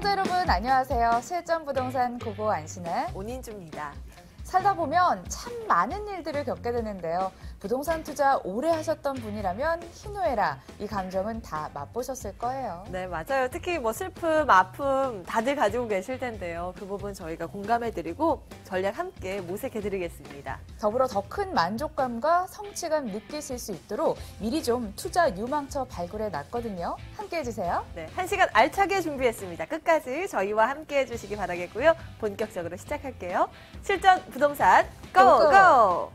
시청자 여러분 안녕하세요. 실전부동산 고고 안신의 온인주입니다. 살다 보면 참 많은 일들을 겪게 되는데요. 부동산 투자 오래 하셨던 분이라면 희노애락 이 감정은 다 맛보셨을 거예요. 네, 맞아요. 특히 슬픔, 아픔 다들 가지고 계실 텐데요. 그 부분 저희가 공감해드리고 전략 함께 모색해드리겠습니다. 더불어 더 큰 만족감과 성취감 느끼실 수 있도록 미리 좀 투자 유망처 발굴해 놨거든요. 함께 해주세요. 네, 1시간 알차게 준비했습니다. 끝까지 저희와 함께 해주시기 바라겠고요. 본격적으로 시작할게요. 실전 부동산 고고!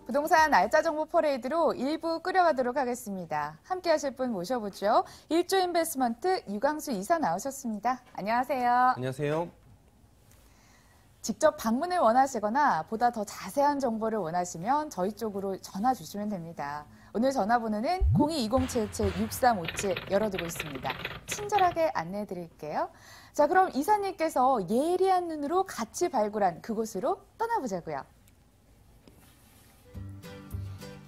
부동산 알짜 정보 퍼레이드로 1부 끌어가도록 하겠습니다. 함께 하실 분 모셔보죠. 1조 인베스트먼트 유광수 이사 나오셨습니다. 안녕하세요. 안녕하세요. 직접 방문을 원하시거나 보다 더 자세한 정보를 원하시면 저희 쪽으로 전화 주시면 됩니다. 오늘 전화번호는 02-2077-6357 열어두고 있습니다. 친절하게 안내해 드릴게요. 자, 그럼 이사님께서 예리한 눈으로 같이 발굴한 그곳으로 떠나보자고요.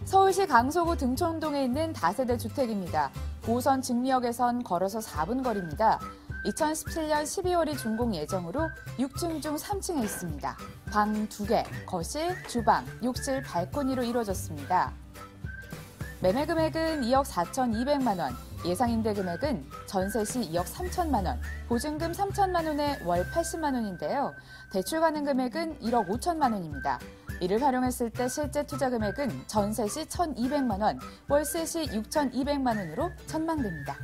서울시 강서구 등촌동에 있는 다세대 주택입니다. 9호선 직미역에선 걸어서 4분 거리입니다. 2017년 12월이 준공 예정으로 6층 중 3층에 있습니다. 방 2개, 거실, 주방, 욕실, 발코니로 이루어졌습니다. 매매 금액은 2억 4,200만 원, 예상 임대 금액은 전세 시 2억 3천만 원, 보증금 3천만 원에 월 80만 원인데요. 대출 가능 금액은 1억 5천만 원입니다. 이를 활용했을 때 실제 투자 금액은 전세 시 1,200만 원, 월세 시 6,200만 원으로 전망됩니다.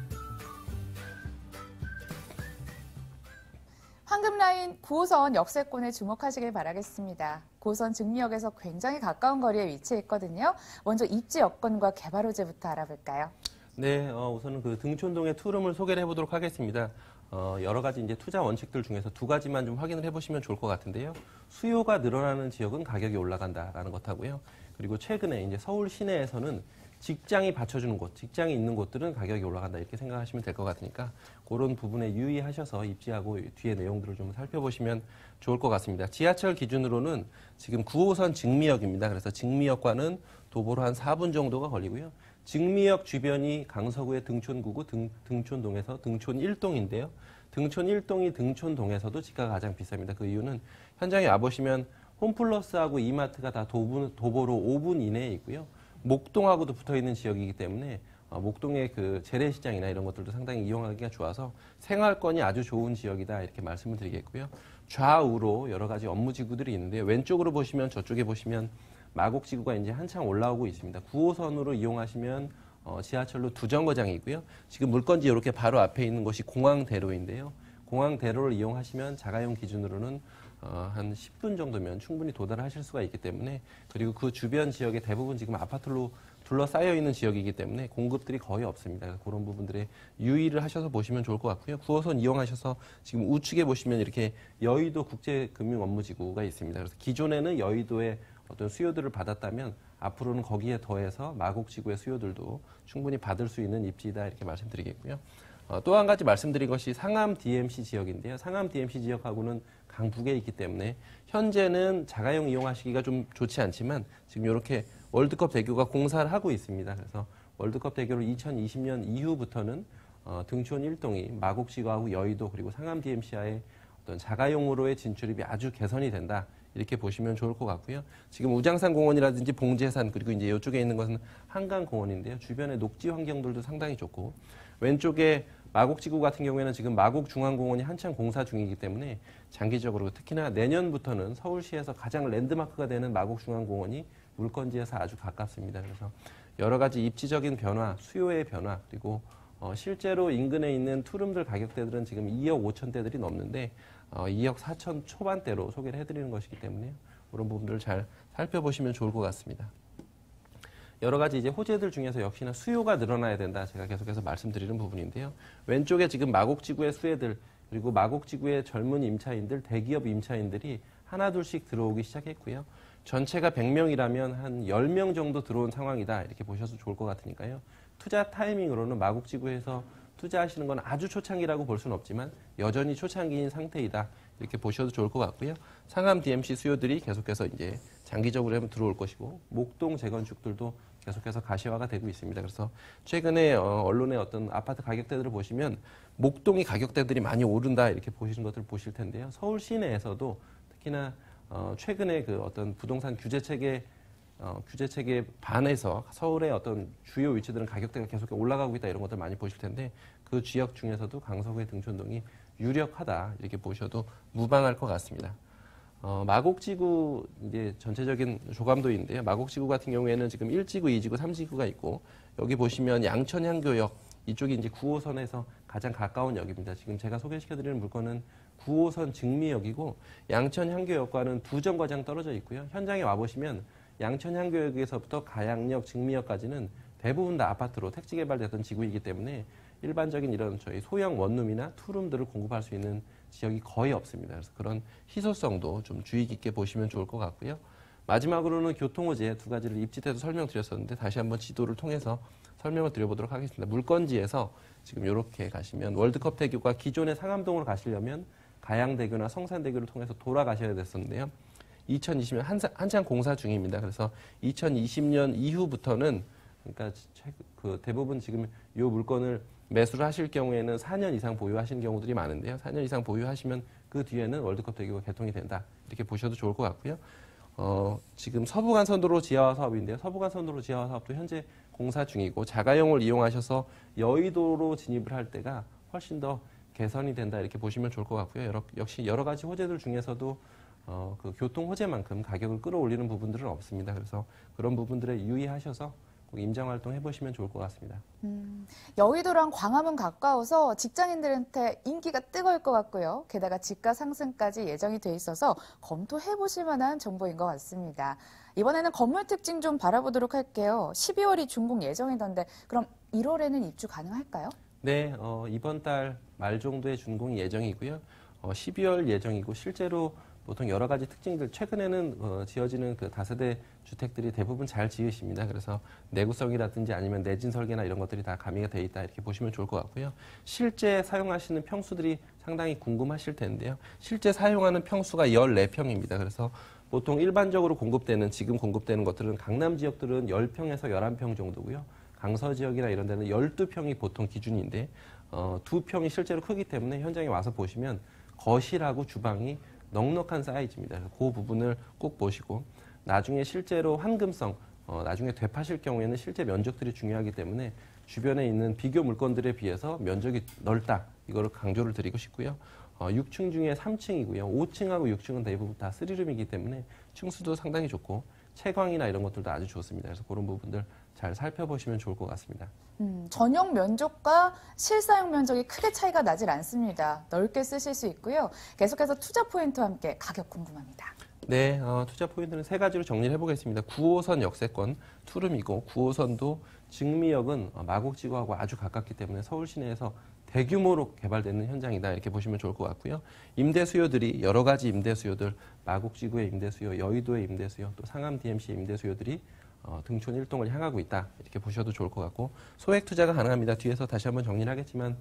황금라인 9호선 역세권에 주목하시길 바라겠습니다. 9호선 직미역에서 굉장히 가까운 거리에 위치했거든요. 먼저 입지 여건과 개발 호재부터 알아볼까요? 네, 우선은 그 등촌동의 투룸을 소개를 해보도록 하겠습니다. 여러 가지 이제 투자 원칙들 중에서 두 가지만 좀 확인을 해보시면 좋을 것 같은데요. 수요가 늘어나는 지역은 가격이 올라간다라는 것하고요. 그리고 최근에 이제 서울 시내에서는 직장이 받쳐주는 곳, 직장이 있는 곳들은 가격이 올라간다 이렇게 생각하시면 될 것 같으니까 그런 부분에 유의하셔서 입지하고 뒤에 내용들을 좀 살펴보시면 좋을 것 같습니다. 지하철 기준으로는 지금 9호선 직미역입니다. 그래서 직미역과는 도보로 한 4분 정도가 걸리고요. 직미역 주변이 강서구의 등촌구고 등촌동에서 등촌 1동인데요. 등촌 1동이 등촌동에서도 집가가 가장 비쌉니다. 그 이유는 현장에 와보시면 홈플러스하고 이마트가 다 도보로 5분 이내에 있고요. 목동하고도 붙어있는 지역이기 때문에 목동의 그 재래시장이나 이런 것들도 상당히 이용하기가 좋아서 생활권이 아주 좋은 지역이다 이렇게 말씀을 드리겠고요. 좌우로 여러 가지 업무지구들이 있는데요. 왼쪽으로 보시면 저쪽에 보시면 마곡지구가 이제 한창 올라오고 있습니다. 9호선으로 이용하시면 지하철로 두 정거장이 있고요. 지금 물건지 이렇게 바로 앞에 있는 곳이 공항대로인데요. 공항대로를 이용하시면 자가용 기준으로는 한 10분 정도면 충분히 도달하실 수가 있기 때문에 그리고 그 주변 지역에 대부분 지금 아파트로 둘러싸여 있는 지역이기 때문에 공급들이 거의 없습니다. 그래서 그런 부분들에 유의를 하셔서 보시면 좋을 것 같고요. 9호선 이용하셔서 지금 우측에 보시면 이렇게 여의도 국제금융업무지구가 있습니다. 그래서 기존에는 여의도에 어떤 수요들을 받았다면 앞으로는 거기에 더해서 마곡지구의 수요들도 충분히 받을 수 있는 입지이다 이렇게 말씀드리겠고요. 또 한 가지 말씀드린 것이 상암 DMC 지역인데요. 상암 DMC 지역하고는 강북에 있기 때문에 현재는 자가용 이용하시기가 좀 좋지 않지만 지금 이렇게 월드컵 대교가 공사를 하고 있습니다. 그래서 월드컵 대교를 2020년 이후부터는 등촌 1동이 마곡지구하고 여의도 그리고 상암 DMC와의 어떤 자가용으로의 진출입이 아주 개선이 된다. 이렇게 보시면 좋을 것 같고요. 지금 우장산 공원이라든지 봉제산 그리고 이제 이쪽에 있는 것은 한강공원인데요. 주변의 녹지 환경들도 상당히 좋고 왼쪽에 마곡지구 같은 경우에는 지금 마곡중앙공원이 한창 공사 중이기 때문에 장기적으로 특히나 내년부터는 서울시에서 가장 랜드마크가 되는 마곡중앙공원이 물건지에서 아주 가깝습니다. 그래서 여러 가지 입지적인 변화, 수요의 변화 그리고 실제로 인근에 있는 투룸들 가격대들은 지금 2억 5천대들이 넘는데 2억 4천 초반대로 소개를 해드리는 것이기 때문에 그런 부분들을 잘 살펴보시면 좋을 것 같습니다. 여러 가지 이제 호재들 중에서 역시나 수요가 늘어나야 된다. 제가 계속해서 말씀드리는 부분인데요. 왼쪽에 지금 마곡지구의 수혜들 그리고 마곡지구의 젊은 임차인들, 대기업 임차인들이 하나둘씩 들어오기 시작했고요. 전체가 100명이라면 한 10명 정도 들어온 상황이다 이렇게 보셔도 좋을 것 같으니까요. 투자 타이밍으로는 마곡지구에서 투자하시는 건 아주 초창기라고 볼 수는 없지만 여전히 초창기인 상태이다 이렇게 보셔도 좋을 것 같고요. 상암 DMC 수요들이 계속해서 이제 장기적으로 하면 들어올 것이고 목동 재건축들도 계속해서 가시화가 되고 있습니다. 그래서 최근에 언론의 어떤 아파트 가격대들을 보시면 목동이 가격대들이 많이 오른다 이렇게 보시는 것들 보실 텐데요. 서울 시내에서도 특히나 최근에 그 어떤 부동산 규제 체계에 반해서 서울의 어떤 주요 위치들은 가격대가 계속 올라가고 있다 이런 것들 많이 보실 텐데 그 지역 중에서도 강서구의 등촌동이 유력하다 이렇게 보셔도 무방할 것 같습니다. 마곡지구 이제 전체적인 조감도인데요. 마곡지구 같은 경우에는 지금 1지구, 2지구, 3지구가 있고 여기 보시면 양천향교역 이쪽이 이제 9호선에서 가장 가까운 역입니다. 지금 제가 소개시켜드리는 물건은 9호선 증미역이고 양천향교역과는 2정거장 떨어져 있고요. 현장에 와보시면 양천향교역에서부터 가양역, 증미역까지는 대부분 다 아파트로 택지 개발됐던 지구이기 때문에 일반적인 이런 저희 소형 원룸이나 투룸들을 공급할 수 있는 지역이 거의 없습니다. 그래서 그런 희소성도 좀 주의 깊게 보시면 좋을 것 같고요. 마지막으로는 교통호재 두 가지를 입지 때도 설명드렸었는데 다시 한번 지도를 통해서 설명을 드려보도록 하겠습니다. 물건지에서 지금 이렇게 가시면 월드컵 대교가 기존의 상암동으로 가시려면 가양대교나 성산대교를 통해서 돌아가셔야 됐었는데요. 2020년 한창 공사 중입니다. 그래서 2020년 이후부터는 그러니까 그 대부분 지금 이 물건을 매수를 하실 경우에는 4년 이상 보유하시는 경우들이 많은데요. 4년 이상 보유하시면 그 뒤에는 월드컵 대교가 개통이 된다. 이렇게 보셔도 좋을 것 같고요. 지금 서부간선도로 지하화 사업인데요. 서부간선도로 지하화 사업도 현재 공사 중이고 자가용을 이용하셔서 여의도로 진입을 할 때가 훨씬 더 개선이 된다. 이렇게 보시면 좋을 것 같고요. 역시 여러 가지 호재들 중에서도 그 교통 호재만큼 가격을 끌어올리는 부분들은 없습니다. 그래서 그런 부분들에 유의하셔서 꼭 임장활동 해보시면 좋을 것 같습니다. 여의도랑 광화문 가까워서 직장인들한테 인기가 뜨거울 것 같고요. 게다가 지가 상승까지 예정이 돼 있어서 검토해보실 만한 정보인 것 같습니다. 이번에는 건물 특징 좀 바라보도록 할게요. 12월이 준공 예정이던데 그럼 1월에는 입주 가능할까요? 네, 이번 달 말 정도에 준공이 예정이고요. 12월 예정이고 실제로 보통 여러 가지 특징들 최근에는 지어지는 그 다세대 주택들이 대부분 잘 지으십니다. 그래서 내구성이라든지 아니면 내진 설계나 이런 것들이 다 가미가 돼 있다 이렇게 보시면 좋을 것 같고요. 실제 사용하시는 평수들이 상당히 궁금하실 텐데요. 실제 사용하는 평수가 14평입니다. 그래서 보통 일반적으로 지금 공급되는 것들은 강남 지역들은 10평에서 11평 정도고요. 강서 지역이나 이런 데는 12평이 보통 기준인데 2평이 실제로 크기 때문에 현장에 와서 보시면 거실하고 주방이 넉넉한 사이즈입니다. 그래서 그 부분을 꼭 보시고 나중에 실제로 환금성, 나중에 되파실 경우에는 실제 면적들이 중요하기 때문에 주변에 있는 비교 물건들에 비해서 면적이 넓다. 이거를 강조를 드리고 싶고요. 6층 중에 3층이고요. 5층하고 6층은 대부분 다 3룸이기 때문에 층수도 상당히 좋고 채광이나 이런 것들도 아주 좋습니다. 그래서 그런 부분들 잘 살펴보시면 좋을 것 같습니다. 전용 면적과 실사용 면적이 크게 차이가 나질 않습니다. 넓게 쓰실 수 있고요. 계속해서 투자 포인트와 함께 가격 궁금합니다. 네, 투자 포인트는 세 가지로 정리를 해보겠습니다. 9호선 역세권 투룸이고 9호선도 증미역은 마곡지구하고 아주 가깝기 때문에 서울 시내에서 대규모로 개발되는 현장이다 이렇게 보시면 좋을 것 같고요. 임대 수요들이 여러 가지 임대 수요들, 마곡지구의 임대 수요, 여의도의 임대 수요, 또 상암 DMC의 임대 수요들이 등촌 일동을 향하고 있다 이렇게 보셔도 좋을 것 같고 소액 투자가 가능합니다. 뒤에서 다시 한번 정리를 하겠지만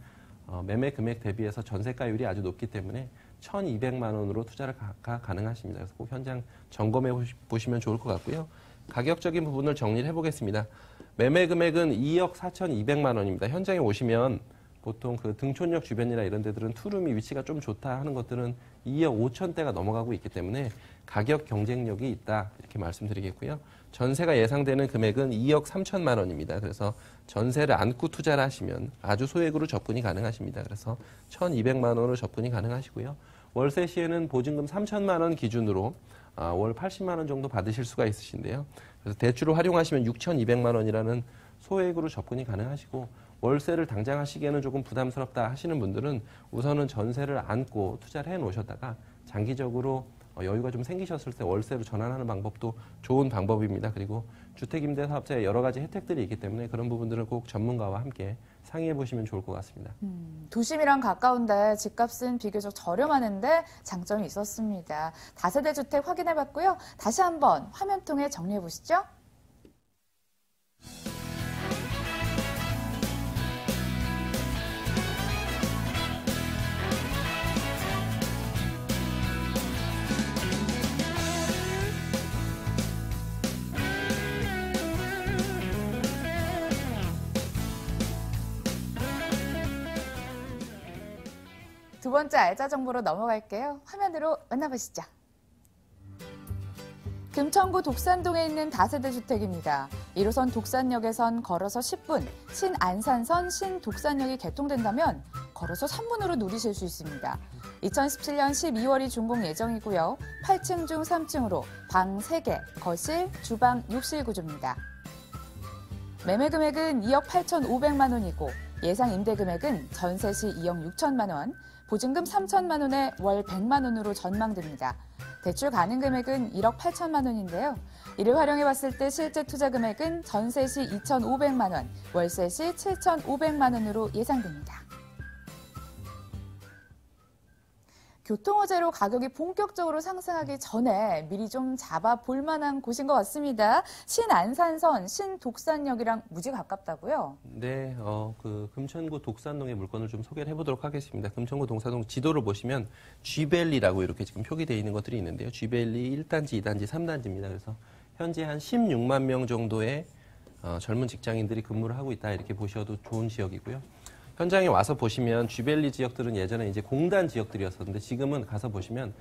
매매 금액 대비해서 전세가율이 아주 높기 때문에 1,200만 원으로 투자를 가능하십니다. 그래서 꼭 현장 점검해 보시면 좋을 것 같고요. 가격적인 부분을 정리를 해보겠습니다. 매매 금액은 2억 4,200만 원입니다. 현장에 오시면 보통 그 등촌역 주변이나 이런 데들은 투룸이 위치가 좀 좋다 하는 것들은 2억 5천대가 넘어가고 있기 때문에 가격 경쟁력이 있다 이렇게 말씀드리겠고요. 전세가 예상되는 금액은 2억 3천만 원입니다. 그래서 전세를 안고 투자를 하시면 아주 소액으로 접근이 가능하십니다. 그래서 1,200만 원으로 접근이 가능하시고요. 월세 시에는 보증금 3천만 원 기준으로 월 80만 원 정도 받으실 수가 있으신데요. 그래서 대출을 활용하시면 6,200만 원이라는 소액으로 접근이 가능하시고 월세를 당장 하시기에는 조금 부담스럽다 하시는 분들은 우선은 전세를 안고 투자를 해 놓으셨다가 장기적으로 여유가 좀 생기셨을 때 월세로 전환하는 방법도 좋은 방법입니다. 그리고 주택임대사업자에 여러 가지 혜택들이 있기 때문에 그런 부분들은 꼭 전문가와 함께 상의해 보시면 좋을 것 같습니다. 도심이랑 가까운데 집값은 비교적 저렴하는데 장점이 있었습니다. 다세대 주택 확인해 봤고요. 다시 한번 화면 통해 정리해 보시죠. 두 번째 알짜 정보로 넘어갈게요. 화면으로 만나보시죠. 금천구 독산동에 있는 다세대 주택입니다. 1호선 독산역에선 걸어서 10분, 신안산선 신독산역이 개통된다면 걸어서 3분으로 누리실 수 있습니다. 2017년 12월이 준공 예정이고요. 8층 중 3층으로 방 3개, 거실, 주방, 욕실 구조입니다. 매매 금액은 2억 8,500만 원이고 예상 임대 금액은 전세 시 2억 6천만 원, 보증금 3천만 원에 월 100만 원으로 전망됩니다. 대출 가능 금액은 1억 8천만 원인데요. 이를 활용해 봤을 때 실제 투자 금액은 전세 시 2,500만 원, 월세 시 7,500만 원으로 예상됩니다. 교통호재로 가격이 본격적으로 상승하기 전에 미리 좀 잡아볼 만한 곳인 것 같습니다. 신안산선, 신독산역이랑 무지 가깝다고요? 네, 그 금천구 독산동의 물건을 좀 소개를 해보도록 하겠습니다. 금천구 독산동 지도를 보시면 G밸리라고 이렇게 지금 표기되어 있는 것들이 있는데요. G밸리 1단지, 2단지, 3단지입니다. 그래서 현재 한 16만 명 정도의 젊은 직장인들이 근무를 하고 있다 이렇게 보셔도 좋은 지역이고요. 현장에 와서 보시면 G밸리 지역들은 예전에 이제 공단 지역들이었었는데 지금은 가서 보시면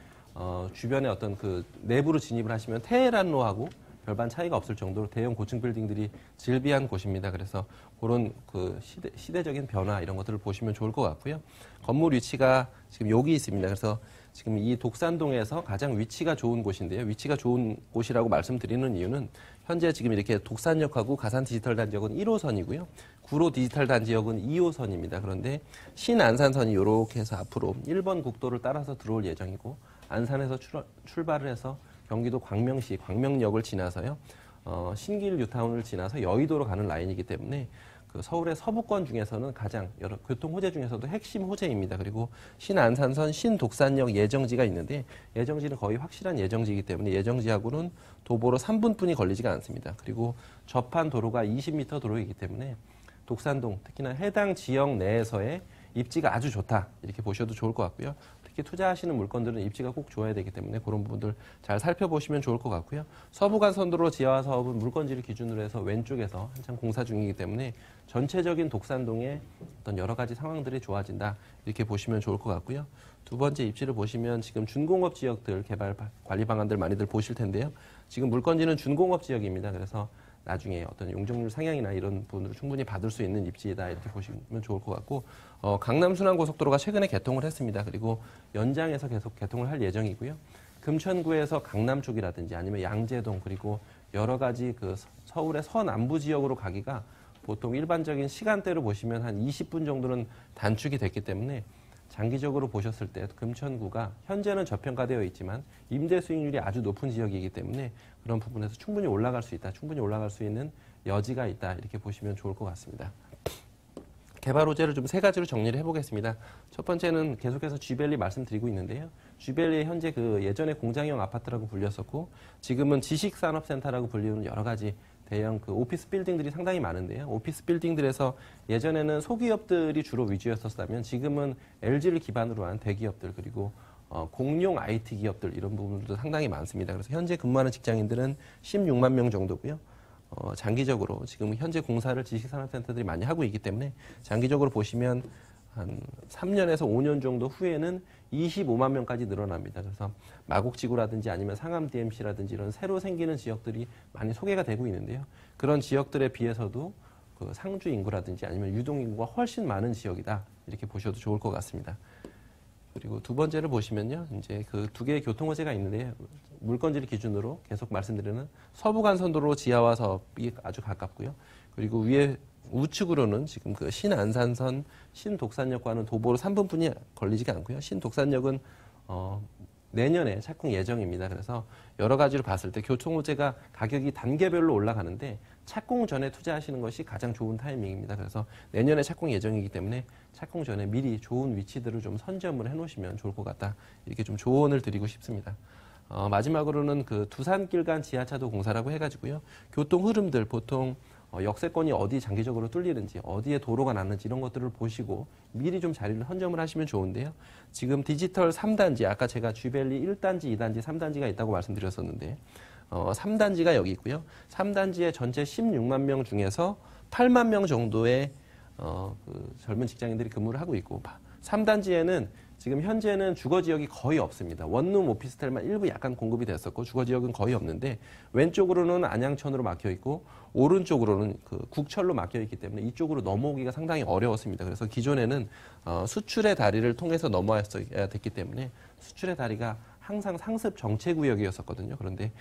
주변에 어떤 그 내부로 진입을 하시면 테헤란로하고 별반 차이가 없을 정도로 대형 고층 빌딩들이 즐비한 곳입니다. 그래서 그런 그 시대적인 변화 이런 것들을 보시면 좋을 것 같고요. 건물 위치가 지금 여기 있습니다. 그래서 지금 이 독산동에서 가장 위치가 좋은 곳인데요. 위치가 좋은 곳이라고 말씀드리는 이유는 현재 지금 이렇게 독산역하고 가산 디지털 단지역은 1호선이고요. 구로 디지털 단지역은 2호선입니다. 그런데 신안산선이 이렇게 해서 앞으로 1번 국도를 따라서 들어올 예정이고 안산에서 출발을 해서 경기도 광명시 광명역을 지나서요. 신길 뉴타운을 지나서 여의도로 가는 라인이기 때문에 그 서울의 서부권 중에서는 가장 여러 교통 호재 중에서도 핵심 호재입니다. 그리고 신안산선 신독산역 예정지가 있는데 예정지는 거의 확실한 예정지이기 때문에 예정지하고는 도보로 3분뿐이 걸리지가 않습니다. 그리고 접한 도로가 20m 도로이기 때문에 독산동 특히나 해당 지역 내에서의 입지가 아주 좋다 이렇게 보셔도 좋을 것 같고요. 특히 투자하시는 물건들은 입지가 꼭 좋아야 되기 때문에 그런 부분들 잘 살펴보시면 좋을 것 같고요. 서부간선도로 지하화 사업은 물건지를 기준으로 해서 왼쪽에서 한창 공사 중이기 때문에 전체적인 독산동의 어떤 여러 가지 상황들이 좋아진다 이렇게 보시면 좋을 것 같고요. 두 번째 입지를 보시면 지금 준공업 지역들 개발 관리 방안들 많이들 보실 텐데요. 지금 물건지는 준공업 지역입니다. 그래서 나중에 어떤 용적률 상향이나 이런 부분을 충분히 받을 수 있는 입지이다 이렇게 보시면 좋을 것 같고 강남 순환고속도로가 최근에 개통을 했습니다. 그리고 연장해서 계속 개통을 할 예정이고요. 금천구에서 강남 쪽이라든지 아니면 양재동 그리고 여러 가지 그 서울의 서남부 지역으로 가기가 보통 일반적인 시간대로 보시면 한 20분 정도는 단축이 됐기 때문에 장기적으로 보셨을 때 금천구가 현재는 저평가되어 있지만 임대 수익률이 아주 높은 지역이기 때문에 그런 부분에서 충분히 올라갈 수 있다. 충분히 올라갈 수 있는 여지가 있다. 이렇게 보시면 좋을 것 같습니다. 개발 호재를 좀 세 가지로 정리를 해보겠습니다. 첫 번째는 계속해서 G밸리 말씀드리고 있는데요. G밸리 현재 그 예전에 공장형 아파트라고 불렸었고 지금은 지식산업센터라고 불리는 여러 가지 대형 그 오피스 빌딩들이 상당히 많은데요. 오피스 빌딩들에서 예전에는 소기업들이 주로 위주였었다면 지금은 LG를 기반으로 한 대기업들 그리고 공룡 IT 기업들 이런 부분들도 상당히 많습니다. 그래서 현재 근무하는 직장인들은 16만 명 정도고요. 장기적으로 지금 현재 공사를 지식산업센터들이 많이 하고 있기 때문에 장기적으로 보시면 한 3년에서 5년 정도 후에는 25만 명까지 늘어납니다. 그래서 마곡지구라든지 아니면 상암 DMC라든지 이런 새로 생기는 지역들이 많이 소개가 되고 있는데요. 그런 지역들에 비해서도 그 상주 인구라든지 아니면 유동 인구가 훨씬 많은 지역이다. 이렇게 보셔도 좋을 것 같습니다. 그리고 두 번째를 보시면요. 이제 그 두 개의 교통호재가 있는데요. 물건지를 기준으로 계속 말씀드리는 서부간선도로 지하화 사업이 아주 가깝고요. 그리고 위에 우측으로는 지금 그 신안산선, 신독산역과는 도보로 3분뿐이 걸리지가 않고요. 신독산역은 내년에 착공 예정입니다. 그래서 여러 가지로 봤을 때 교통호재가 가격이 단계별로 올라가는데 착공 전에 투자하시는 것이 가장 좋은 타이밍입니다. 그래서 내년에 착공 예정이기 때문에 착공 전에 미리 좋은 위치들을 좀 선점을 해놓으시면 좋을 것 같다. 이렇게 좀 조언을 드리고 싶습니다. 마지막으로는 그 두산길 간 지하차도 공사라고 해가지고요. 교통 흐름들 보통 역세권이 어디 장기적으로 뚫리는지, 어디에 도로가 났는지 이런 것들을 보시고 미리 좀 자리를 선점을 하시면 좋은데요. 지금 디지털 3단지, 아까 제가 쥐밸리 1단지, 2단지, 3단지가 있다고 말씀드렸었는데 3단지가 여기 있고요. 3단지의 전체 16만 명 중에서 8만 명 정도의 그 젊은 직장인들이 근무를 하고 있고 3단지에는 지금 현재는 주거 지역이 거의 없습니다. 원룸 오피스텔만 일부 약간 공급이 됐었고 주거 지역은 거의 없는데 왼쪽으로는 안양천으로 막혀 있고 오른쪽으로는 그 국철로 막혀 있기 때문에 이쪽으로 넘어오기가 상당히 어려웠습니다. 그래서 기존에는 수출의 다리를 통해서 넘어왔어야 됐기 때문에 수출의 다리가 항상 상습 정체 구역이었었거든요. 그런데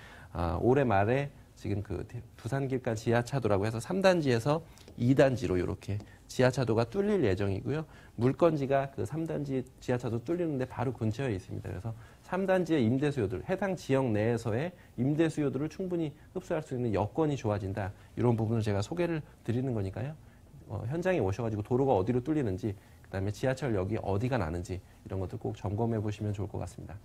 올해 말에 지금 그 두산길간 지하차도라고 해서 3단지에서 2단지로 이렇게 지하차도가 뚫릴 예정이고요. 물건지가 그 3단지 지하차도 뚫리는데 바로 근처에 있습니다. 그래서 3단지의 임대 수요들, 해당 지역 내에서의 임대 수요들을 충분히 흡수할 수 있는 여건이 좋아진다. 이런 부분을 제가 소개를 드리는 거니까요. 현장에 오셔가지고 도로가 어디로 뚫리는지, 그다음에 지하철역이 어디가 나는지 이런 것들 꼭 점검해 보시면 좋을 것 같습니다.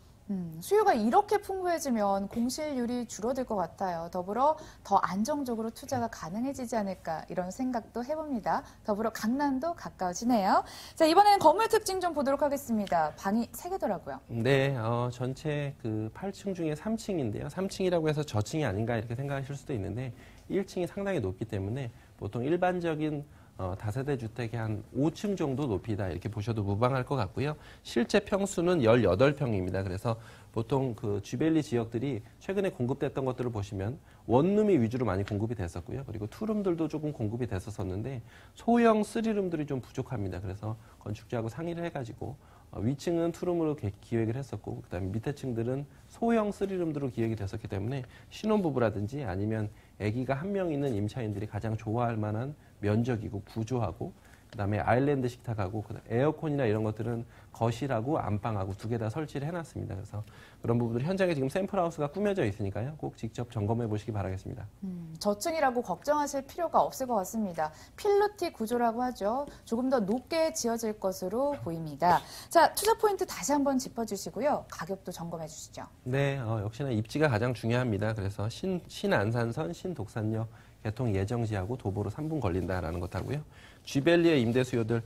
수요가 이렇게 풍부해지면 공실률이 줄어들 것 같아요. 더불어 더 안정적으로 투자가 가능해지지 않을까 이런 생각도 해봅니다. 더불어 강남도 가까워지네요. 자, 이번에는 건물 특징 좀 보도록 하겠습니다. 방이 3개더라고요. 네, 전체 그 8층 중에 3층인데요. 3층이라고 해서 저층이 아닌가 이렇게 생각하실 수도 있는데 1층이 상당히 높기 때문에 보통 일반적인 다세대 주택의 한 5층 정도 높이다 이렇게 보셔도 무방할 것 같고요. 실제 평수는 18평입니다. 그래서 보통 그 쥐밸리 지역들이 최근에 공급됐던 것들을 보시면 원룸이 위주로 많이 공급이 됐었고요. 그리고 투룸들도 조금 공급이 됐었었는데 소형 3룸들이 좀 부족합니다. 그래서 건축주하고 상의를 해가지고 위층은 투룸으로 기획을 했었고 그다음에 밑에 층들은 소형 3룸들로 기획이 됐었기 때문에 신혼부부라든지 아니면 아기가 한 명 있는 임차인들이 가장 좋아할 만한 면적이고 구조하고 그다음에 아일랜드 식탁하고 에어컨이나 이런 것들은 거실하고 안방하고 2개 다 설치를 해놨습니다. 그래서 그런 부분들 현장에 지금 샘플하우스가 꾸며져 있으니까요. 꼭 직접 점검해 보시기 바라겠습니다. 저층이라고 걱정하실 필요가 없을 것 같습니다. 필로티 구조라고 하죠. 조금 더 높게 지어질 것으로 보입니다. 자, 투자 포인트 다시 한번 짚어주시고요. 가격도 점검해 주시죠. 네, 역시나 입지가 가장 중요합니다. 그래서 신안산선, 신독산역 개통 예정지하고 도보로 3분 걸린다라는 것하고요. 쥐밸리의 임대 수요들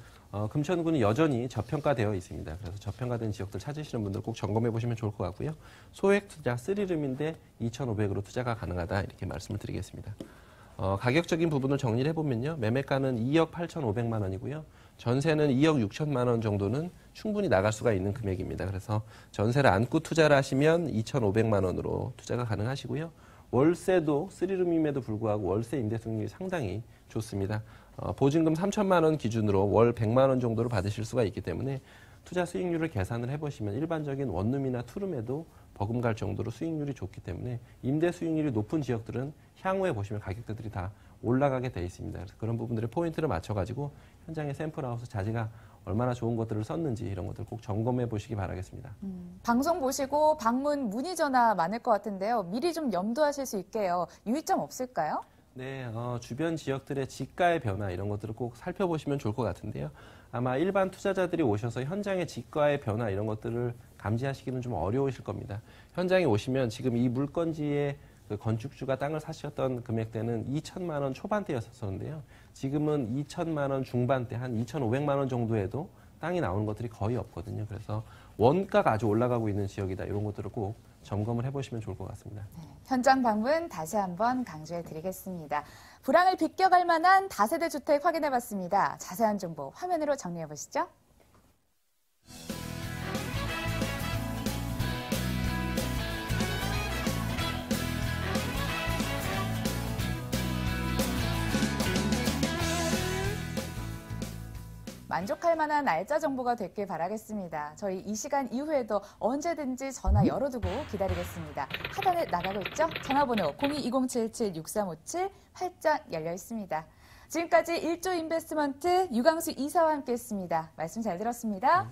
금천구는 여전히 저평가되어 있습니다. 그래서 저평가된 지역들 찾으시는 분들 꼭 점검해 보시면 좋을 것 같고요. 소액 투자 3룸인데 2,500으로 투자가 가능하다 이렇게 말씀을 드리겠습니다. 가격적인 부분을 정리를 해보면요. 매매가는 2억 8,500만 원이고요. 전세는 2억 6천만 원 정도는 충분히 나갈 수가 있는 금액입니다. 그래서 전세를 안고 투자를 하시면 2,500만 원으로 투자가 가능하시고요. 월세도 3룸임에도 불구하고 월세 임대 수익률이 상당히 좋습니다. 보증금 3천만 원 기준으로 월 100만 원 정도를 받으실 수가 있기 때문에 투자 수익률을 계산을 해보시면 일반적인 원룸이나 투룸에도 버금갈 정도로 수익률이 좋기 때문에 임대 수익률이 높은 지역들은 향후에 보시면 가격대들이 다 올라가게 돼 있습니다. 그래서 그런 부분들의 포인트를 맞춰가지고 현장의 샘플하우스 자재가 얼마나 좋은 것들을 썼는지 이런 것들 꼭 점검해 보시기 바라겠습니다. 방송 보시고 방문 문의 전화 많을 것 같은데요. 미리 좀 염두하실 수 있게요. 유의점 없을까요? 네, 주변 지역들의 지가의 변화 이런 것들을 꼭 살펴보시면 좋을 것 같은데요. 아마 일반 투자자들이 오셔서 현장의 지가의 변화 이런 것들을 감지하시기는 좀 어려우실 겁니다. 현장에 오시면 지금 이 물건지의 그 건축주가 땅을 사셨던 금액대는 2천만 원 초반대였었는데요. 지금은 2천만 원 중반대, 한 2,500만 원 정도에도 땅이 나오는 것들이 거의 없거든요. 그래서 원가가 아주 올라가고 있는 지역이다. 이런 것들을 꼭 점검을 해보시면 좋을 것 같습니다. 현장 방문 다시 한번 강조해 드리겠습니다. 불황을 비껴갈 만한 다세대 주택 확인해 봤습니다. 자세한 정보 화면으로 정리해 보시죠. 만족할 만한 날짜 정보가 됐길 바라겠습니다. 저희 이 시간 이후에도 언제든지 전화 열어두고 기다리겠습니다. 하단에 나가고 있죠? 전화번호 02-2077-6357 활짝 열려 있습니다. 지금까지 1조 인베스트먼트 유광수 이사와 함께했습니다. 말씀 잘 들었습니다.